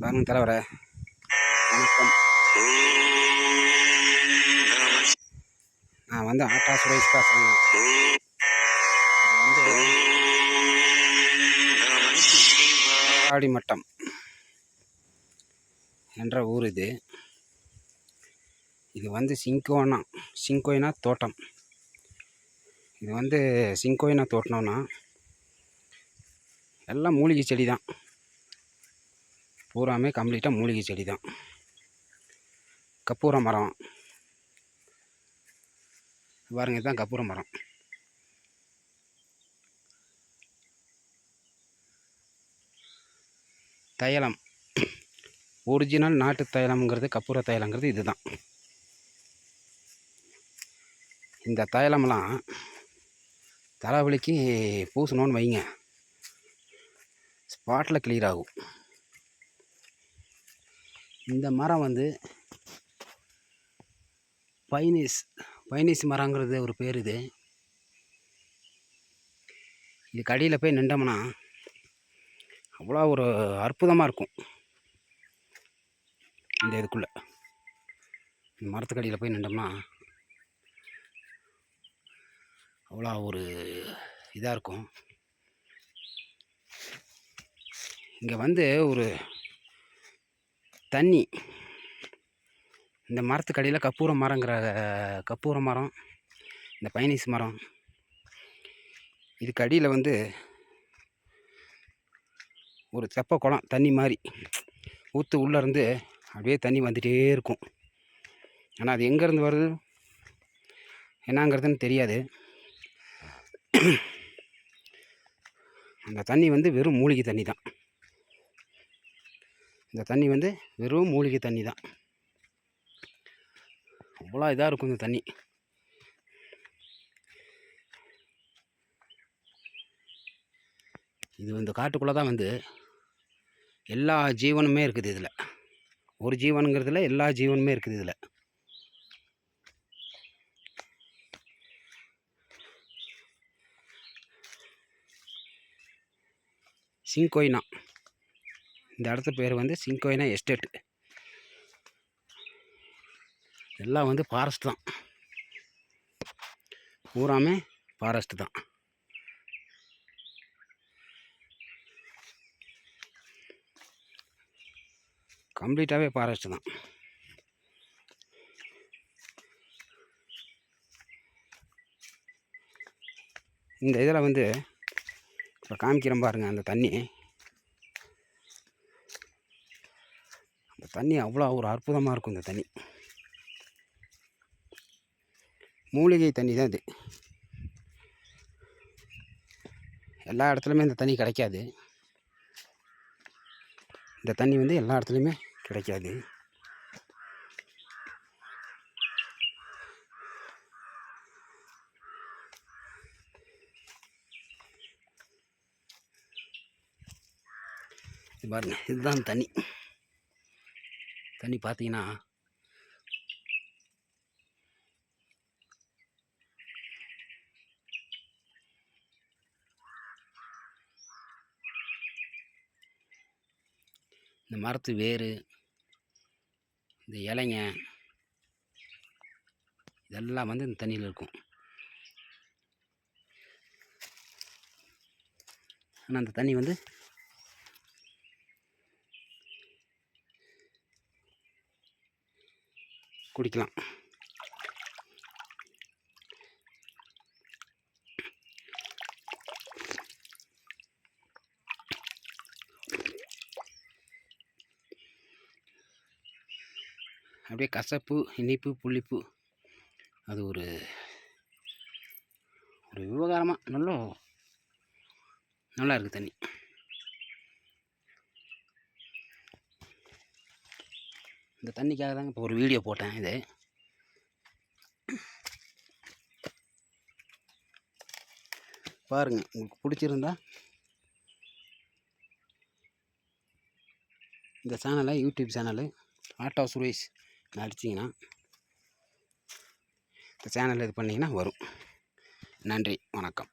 வாங்க தலைவரே, வணக்கம். நான் வந்து ஆட்டா சுரேஷ் பேசுகிறேங்க. இது வந்து ஆடிமட்டம் என்ற ஊர் இது. இது வந்து சிங்கோய்னா தோட்டம். இது வந்து சிங்கோய்னா தோட்டம்னா எல்லாம் மூலிகை செடி தான். பூராமே கம்ப்ளீட்டாக மூலிகை செடி தான். கற்பூர மரம் பாருங்க, இதுதான் கற்பூர மரம். தைலம், ஒரிஜினல் நாட்டு தைலம்ங்கிறது கற்பூர தைலங்கிறது இதுதான். இந்த தைலம்லாம் தலைவலிக்கு பூசணும்னு வைங்க, ஸ்பாட்டில் கிளியர் ஆகும். இந்த மரம் வந்து பைனிஸ் மரங்கிறது ஒரு பேர். இது கடியில் போய் நின்றோம்னா அவ்வளோ ஒரு அற்புதமாக இருக்கும். இந்த இதுக்குள்ளே இந்த மரத்துக்கடியில் போய் நின்றோம்னா அவ்வளோ ஒரு இதாக இருக்கும். இங்கே வந்து ஒரு தண்ணி, இந்த மரத்துக்கடியில் கற்பூர மரம், இந்த பைனிஸ் மரம், இதுக்கு அடியில் வந்து ஒரு தெப்ப குளம் தண்ணி மாதிரி ஊற்று உள்ளேருந்து அப்படியே தண்ணி வந்துகிட்டே இருக்கும். ஆனால் அது எங்கேருந்து வருது என்னங்கிறதுன்னு தெரியாது. அந்த தண்ணி வந்து வெறும் மூலிகை தண்ணி தான். இந்த தண்ணி வந்து வெறும் மூலிகை தண்ணி தான். அவ்வளோ இதாக இருக்கும் இந்த தண்ணி. இது இந்த காட்டுக்குள்ளே தான் வந்து எல்லா ஜீவனுமே இருக்குது. இதில் ஒரு ஜீவனுங்கிறதுல எல்லா ஜீவனுமே இருக்குது. இதில் சிங்கோய்னா, இந்த இடத்து பேர் வந்து சிங்கோய்னா எஸ்டேட்டு. எல்லாம் வந்து ஃபாரஸ்ட் தான், பூராமே ஃபாரஸ்ட்டு தான். கம்ப்ளீட்டாகவே ஃபாரஸ்ட்டு தான். இந்த இதில் வந்து இப்போ காமிக்கிறேன் பாருங்கள், அந்த தண்ணி அவ்வளோ ஒரு அற்புதமாக இருக்கும். இந்த தண்ணி மூலிகை தண்ணி தான். இது எல்லா இடத்துலையுமே இந்த தண்ணி கிடைக்காது. இந்த தண்ணி வந்து எல்லா இடத்துலையுமே கிடைக்காது. பாருங்க, இதுதான் தண்ணி பார்த்தீங்கன்னா இந்த மரத்து வேர், இந்த இலைங்க இதெல்லாம் வந்து இந்த தண்ணியில் இருக்கும். ஆனால் அந்த தண்ணி வந்து குடிக்கலாம். அப்படியே கசப்பு, இனிப்பு, புளிப்பு, அது ஒரு விவகாரமாக நல்லா இருக்குது தண்ணி. இந்த தண்ணிக்காக தாங்க இப்போ ஒரு வீடியோ போட்டேன். இது பாருங்கள், உங்களுக்கு பிடிச்சிருந்தா இந்த சேனலை, யூடியூப் சேனலு ஆட்டோ சுரேஷ் அடிச்சிங்கன்னா இந்த சேனல் இது பண்ணிங்கன்னா வரும். நன்றி, வணக்கம்.